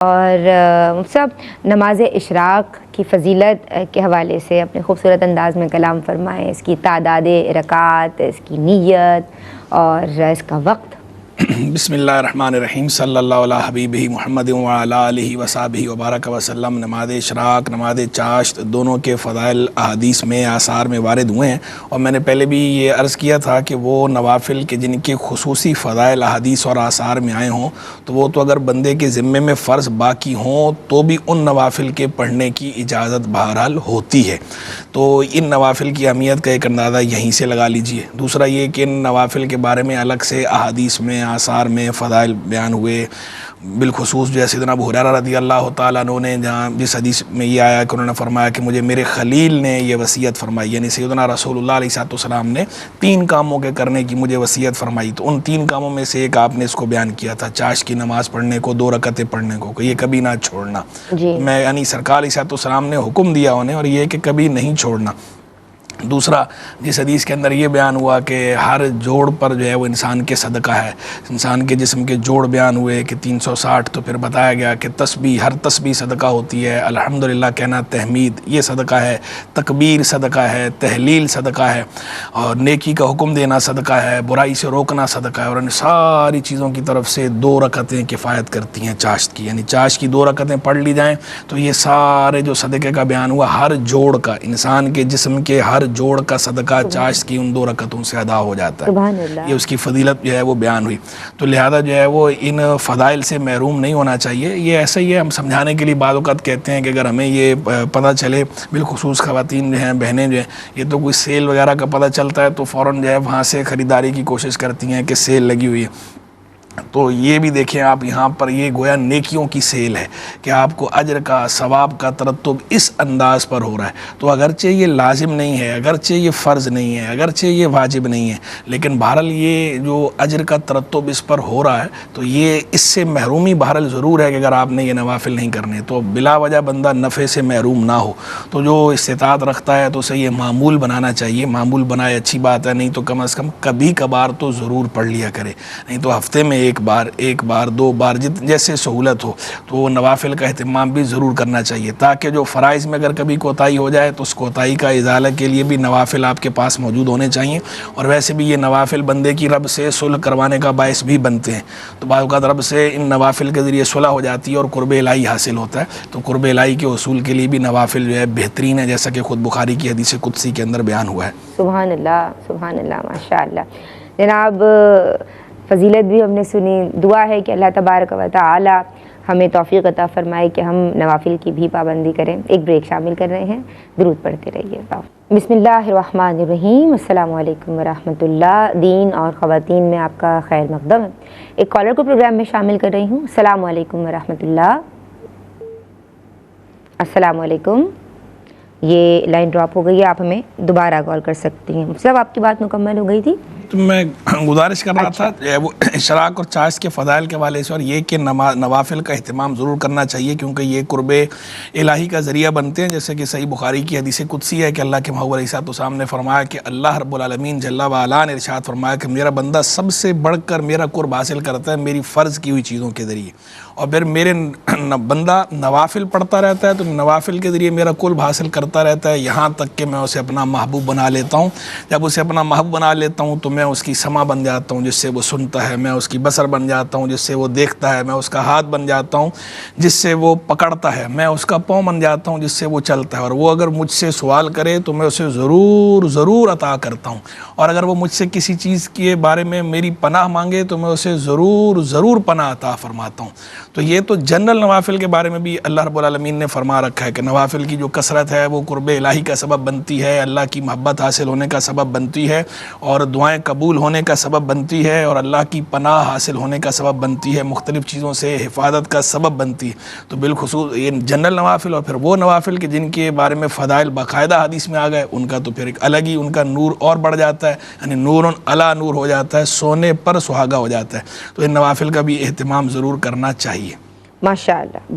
اور صاحب نماز اشراق کی فضیلت کے حوالے سے اپنے خوبصورت انداز میں کلام فرمائیں، اس کی تعداد رکعات، اس کی نیت اور اس کا وقت۔ بسم اللہ الرحمن الرحیم، صلی اللہ علیہ حبیبہ محمد وعلی آلہ وصحبہ وبارک وسلم۔ نماز اشراق، نماز چاشت، دونوں کے فضائل احادیث میں آثار میں وارد ہوئے ہیں، اور میں نے پہلے بھی یہ عرض کیا تھا کہ وہ نوافل کے جن کے خصوصی فضائل احادیث اور آثار میں آئے ہوں تو وہ تو اگر بندے کے ذمے میں فرض باقی ہوں تو بھی ان نوافل کے پڑھنے کی اجازت بہرحال ہوتی ہے۔ تو ان نوافل کی اہمیت کا ایک اندازہ یہیں سے لگا لیجئے۔ دوسرا یہ کہ ان نوافل کے بارے میں الگ سے احادیث میں آثار میں فضائل بیان ہوئے، بالخصوص جو ہے سیدنا ابو ہریرہ رضی اللہ تعالیٰ عنہ نے جہاں جس حدیث میں یہ آیا کہ انہوں نے فرمایا کہ مجھے میرے خلیل نے یہ وصیت فرمائی، یعنی سیدنا رسول اللہ علیہ السلام نے 3 کاموں کے کرنے کی مجھے وصیت فرمائی، تو ان 3 کاموں میں سے ایک آپ نے اس کو بیان کیا تھا، چاشت کی نماز پڑھنے کو، 2 رکعتیں پڑھنے کو، کہ یہ کبھی نہ چھوڑنا۔ میں یعنی سرکار علیہ السلام نے حکم دیا انہیں، اور یہ کہ کبھی نہیں چھوڑنا۔ دوسرا جس حدیث کے اندر یہ بیان ہوا کہ ہر جوڑ پر جو ہے وہ انسان کے صدقہ ہے، انسان کے جسم کے جوڑ بیان ہوئے کہ 360، تو پھر بتایا گیا کہ تسبیح، ہر تسبیح صدقہ ہوتی ہے، الحمدللہ کہنا، تحمید یہ صدقہ ہے، تکبیر صدقہ ہے، تحلیل صدقہ ہے، اور نیکی کا حکم دینا صدقہ ہے، برائی سے روکنا صدقہ ہے، اور ان ساری چیزوں کی طرف سے 2 رکعتیں کفایت کرتی ہیں چاشت کی، یعنی چاشت کی 2 رکعتیں پڑھ لی جائیں تو یہ سارے جو صدقے کا بیان ہوا ہر جوڑ کا، انسان کے جسم کے ہر جوڑ کا صدقہ چاشت کی ان 2 رکعتوں سے ادا ہو جاتا ہے۔ یہ اس کی فضیلت جو ہے وہ بیان ہوئی، تو لہذا جو ہے وہ ان فضائل سے محروم نہیں ہونا چاہیے۔ یہ ایسا ہی ہے، ہم سمجھانے کے لیے بعض اوقات کہتے ہیں کہ اگر ہمیں یہ پتہ چلے، بالخصوص خواتین جو ہیں، بہنیں جو ہیں، یہ تو کوئی سیل وغیرہ کا پتہ چلتا ہے تو فوراً جو ہے وہاں سے خریداری کی کوشش کرتی ہیں کہ سیل لگی ہوئی ہے۔ تو یہ بھی دیکھیں آپ، یہاں پر یہ گویا نیکیوں کی سیل ہے کہ آپ کو اجر کا، ثواب کا ترتب اس انداز پر ہو رہا ہے، تو اگرچہ یہ لازم نہیں ہے، اگرچہ یہ فرض نہیں ہے، اگرچہ یہ واجب نہیں ہے، لیکن بہرحال یہ جو اجر کا ترتب اس پر ہو رہا ہے تو یہ اس سے محرومی بہرحال ضرور ہے کہ اگر آپ نے یہ نوافل نہیں کرنے تو بلا وجہ بندہ نفع سے محروم نہ ہو۔ تو جو استطاعت رکھتا ہے تو اسے یہ معمول بنانا چاہیے، معمول بنائے اچھی بات ہے، نہیں تو کم از کم کبھی کبھار تو ضرور پڑھ لیا کرے، نہیں تو ہفتے میں ایک بار 2 بار جیسے سہولت ہو تو وہ نوافل کا اہتمام بھی ضرور کرنا چاہیے، تاکہ جو فرائض میں اگر کبھی کوتاہی ہو جائے تو اس کوتاہی کا ازالہ کے لیے بھی نوافل آپ کے پاس موجود ہونے چاہیے۔ اور ویسے بھی یہ نوافل بندے کی رب سے صلح کروانے کا باعث بھی بنتے ہیں، تو بعض اوقات رب سے ان نوافل کے ذریعے صلح ہو جاتی ہے اور قرب الہی حاصل ہوتا ہے، تو قرب الہی کے حصول کے لیے بھی نوافل جو ہے بہترین ہے، جیسا کہ خود بخاری کی حدیث قدسی کے اندر بیان ہوا ہے۔ سبحان اللہ، سبحان اللہ، ماشاء اللہ۔ جناب فضیلت بھی ہم نے سنی، دعا ہے کہ اللہ تبارک و تعالی ہمیں توفیق عطا فرمائے کہ ہم نوافل کی بھی پابندی کریں۔ ایک بریک شامل کر رہے ہیں، درود پڑھتے رہیے۔ بسم اللہ الرحمن الرحیم، السلام علیکم ورحمۃ اللہ۔ دین اور خواتین میں آپ کا خیر مقدم ہے۔ ایک کالر کو پروگرام میں شامل کر رہی ہوں۔ السلام علیکم ورحمۃ اللہ۔ السلام علیکم۔ یہ لائن ڈراپ ہو گئی ہے، آپ ہمیں دوبارہ کال کر سکتی ہیں۔ صاحب آپ کی بات مکمل ہو گئی تھی؟ تو میں گزارش کر رہا تھا وہ اشراق اور چاشت کے فضائل کے حوالے سے، اور یہ کہ نوافل کا اہتمام ضرور کرنا چاہیے، کیونکہ یہ قرب الہی کا ذریعہ بنتے ہیں، جیسے کہ صحیح بخاری کی حدیث قدسی ہے کہ اللہ کے محبوب علیہ السلام نے فرمایا کہ اللہ رب العالمین جل وعلا نے ارشاد فرمایا کہ میرا بندہ سب سے بڑھ کر میرا قرب حاصل کرتا ہے میری فرض کی ہوئی چیزوں کے ذریعے، اور پھر میرے بندہ نوافل پڑھتا رہتا ہے تو نوافل کے ذریعے میرا قرب حاصل کرتا رہتا ہے، یہاں تک کہ میں اسے اپنا محبوب بنا لیتا ہوں۔ جب اسے اپنا محبوب بنا لیتا ہوں تو میں اس کی سمع بن جاتا ہوں جس سے وہ سنتا ہے، میں اس کی بصر بن جاتا ہوں جس سے وہ دیکھتا ہے، میں اس کا ہاتھ بن جاتا ہوں جس سے وہ پکڑتا ہے، میں اس کا پاؤں بن جاتا ہوں جس سے وہ چلتا ہے، اور وہ اگر مجھ سے سوال کرے تو میں اسے ضرور عطا کرتا ہوں، اور اگر وہ مجھ سے کسی چیز کے بارے میں میری پناہ مانگے تو میں اسے ضرور پناہ عطا فرماتا ہوں۔ تو یہ تو جنرل نوافل کے بارے میں بھی اللہ رب العالمین نے فرما رکھا ہے کہ نوافل کی جو کثرت ہے وہ قرب الہی کا سبب بنتی ہے، اللہ کی محبت حاصل ہونے کا سبب بنتی ہے، اور دعائیں قبول ہونے کا سبب بنتی ہے، اور اللہ کی پناہ حاصل ہونے کا سبب بنتی ہے، مختلف چیزوں سے حفاظت کا سبب بنتی ہے۔ تو بالخصوص یہ جنرل نوافل، اور پھر وہ نوافل کہ جن کے بارے میں فضائل باقاعدہ حدیث میں آ گئے، ان کا تو پھر ایک الگ ہی ان کا نور اور بڑھ جاتا ہے، یعنی نور علی نور ہو جاتا ہے، سونے پر سہاگا ہو جاتا ہے۔ تو ان نوافل کا بھی اہتمام ضرور کرنا چاہیے۔ ماشاء اللہ۔